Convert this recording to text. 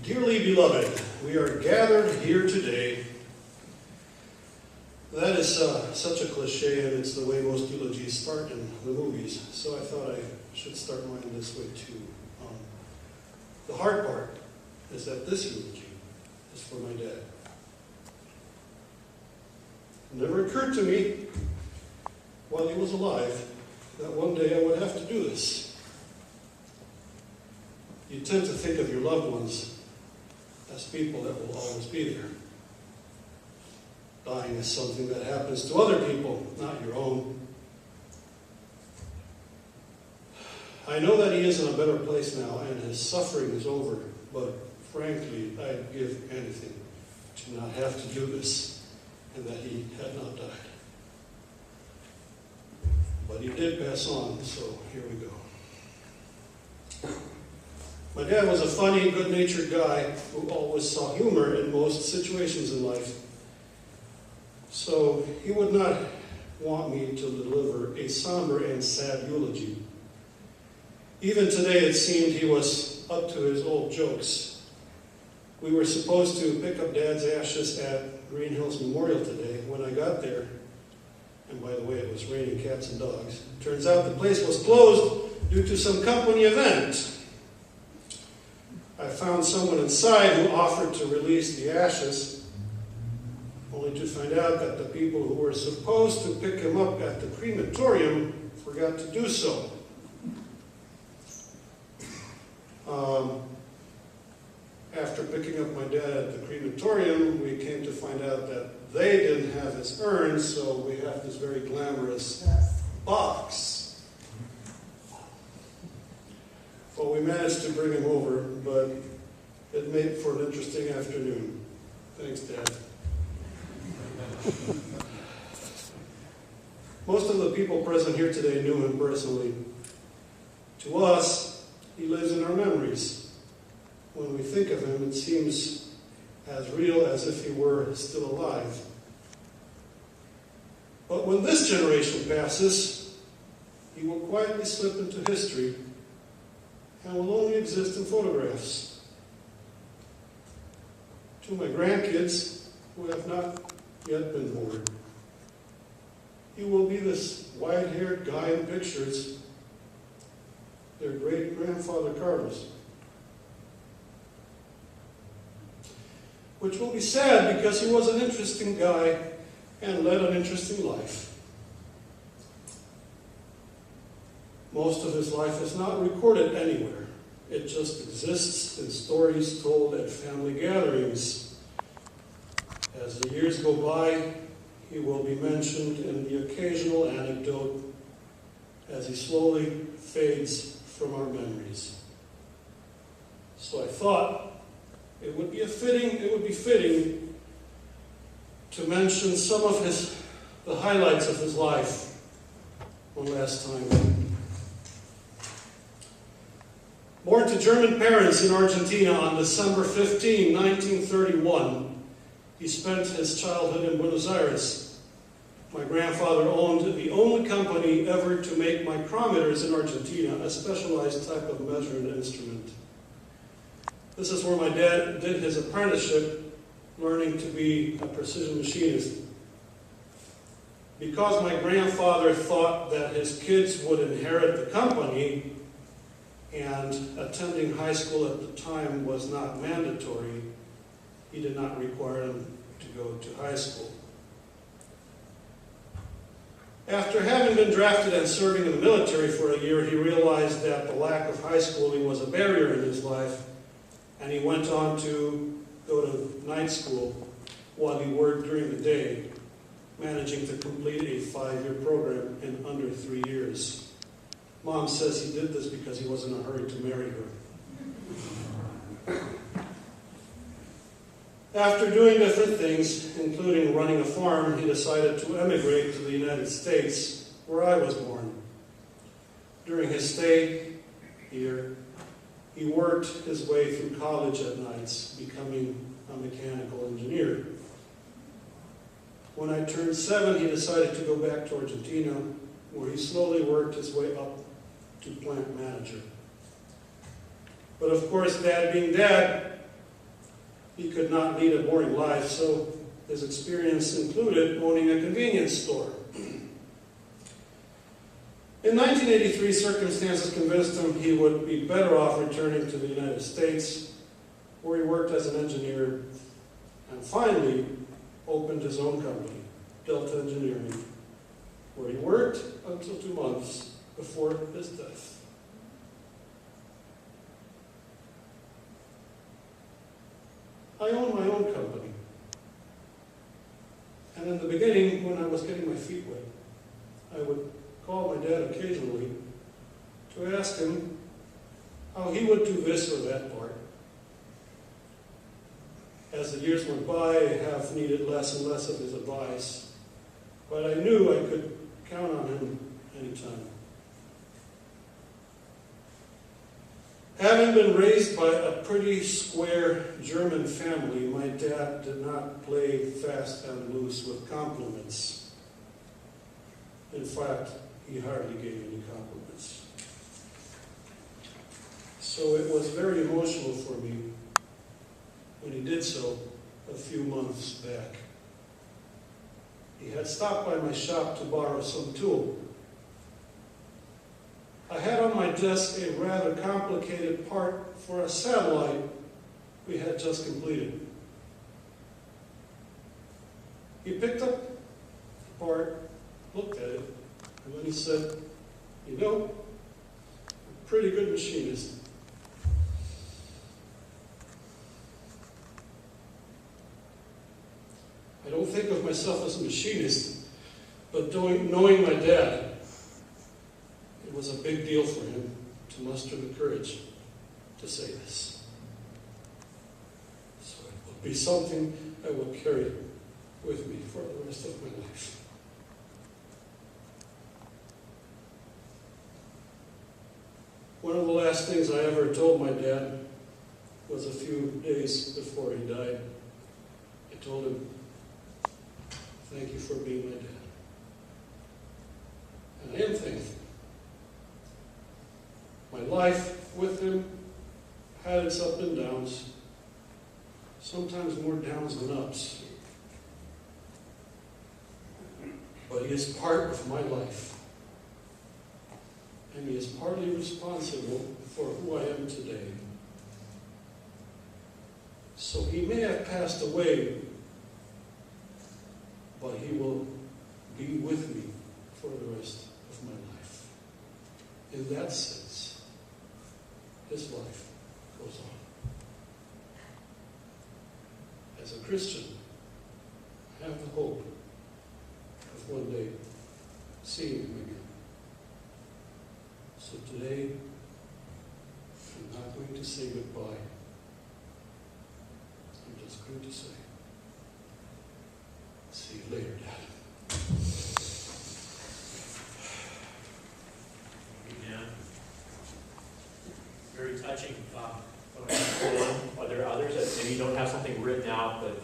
Dearly beloved, we are gathered here today. That is such a cliche, and it's the way most eulogies start in the movies, so I thought I should start mine this way too. The hard part is that this eulogy is for my dad. It never occurred to me while he was alive that one day I would have to do this. You tend to think of your loved ones as people that will always be there. Dying is something that happens to other people, not your own. I know that he is in a better place now and his suffering is over, but frankly, I'd give anything to not have to do this and that he had not died. But he did pass on, so here we go. My dad was a funny, good-natured guy who always saw humor in most situations in life. So he would not want me to deliver a somber and sad eulogy. Even today it seemed he was up to his old jokes. We were supposed to pick up Dad's ashes at Green Hills Memorial today. When I got there, and by the way, it was raining cats and dogs, turns out the place was closed due to some company event. I found someone inside who offered to release the ashes, only to find out that the people who were supposed to pick him up at the crematorium forgot to do so. After picking up my dad at the crematorium, we came to find out that they didn't have his urn, so we have this very glamorous box. Well, we managed to bring him over, but it made for an interesting afternoon. Thanks, Dad. Most of the people present here today knew him personally. To us, he lives in our memories. When we think of him, it seems as real as if he were still alive. But when this generation passes, he will quietly slip into history and will only exist in photographs. To my grandkids, who have not yet been born, he will be this wide-haired guy in pictures, their great-grandfather Carlos. Which will be sad because he was an interesting guy and led an interesting life. Most of his life is not recorded anywhere. It just exists in stories told at family gatherings. As the years go by, he will be mentioned in the occasional anecdote as he slowly fades from our memories. So I thought it would be fitting to mention some of the highlights of his life one last time. Born to German parents in Argentina on December 15, 1931, he spent his childhood in Buenos Aires. My grandfather owned the only company ever to make micrometers in Argentina, a specialized type of measuring instrument. This is where my dad did his apprenticeship, learning to be a precision machinist. Because my grandfather thought that his kids would inherit the company, and attending high school at the time was not mandatory, he did not require them to go to high school. After having been drafted and serving in the military for a year, he realized that the lack of high schooling was a barrier in his life, and he went on to go to night school while he worked during the day, managing to complete a 5-year program in under 3 years. Mom says he did this because he was in a hurry to marry her. After doing different things, including running a farm, he decided to emigrate to the United States, where I was born. During his stay here, he worked his way through college at nights, becoming a mechanical engineer. When I turned 7, he decided to go back to Argentina, where he slowly worked his way up to plant manager. But of course, Dad being Dad, he could not lead a boring life, so his experience included owning a convenience store. In 1983, circumstances convinced him he would be better off returning to the United States, where he worked as an engineer and finally opened his own company, Delta Engineering, where he worked until 2 months before his death. I own my own company. And in the beginning, when I was getting my feet wet, I would call my dad occasionally to ask him how he would do this or that part. As the years went by, I have needed less and less of his advice, but I knew I could count on him anytime. Having been raised by a pretty square German family, my dad did not play fast and loose with compliments. In fact, he hardly gave any compliments. So it was very emotional for me when he did so a few months back. He had stopped by my shop to borrow some tool. I had on my desk a rather complicated part for a satellite we had just completed. He picked up the part, looked at it, and then he said, "You know, I'm a pretty good machinist." I don't think of myself as a machinist, but knowing my dad, it was a big deal for him to muster the courage to say this. So it will be something I will carry with me for the rest of my life. One of the last things I ever told my dad was a few days before he died. I told him, "Thank you for being my dad." And I am thankful. My life with him had its ups and downs, sometimes more downs than ups. But he is part of my life. And he is partly responsible for who I am today. So he may have passed away, but he will be with me for the rest of my life. In that sense, his life goes on. As a Christian, I have the hope of one day seeing him again. So today, I'm not going to say goodbye. I'm just going to say, "See you later, Dad." Amen. Very touching. Are there others that maybe don't have something written out, but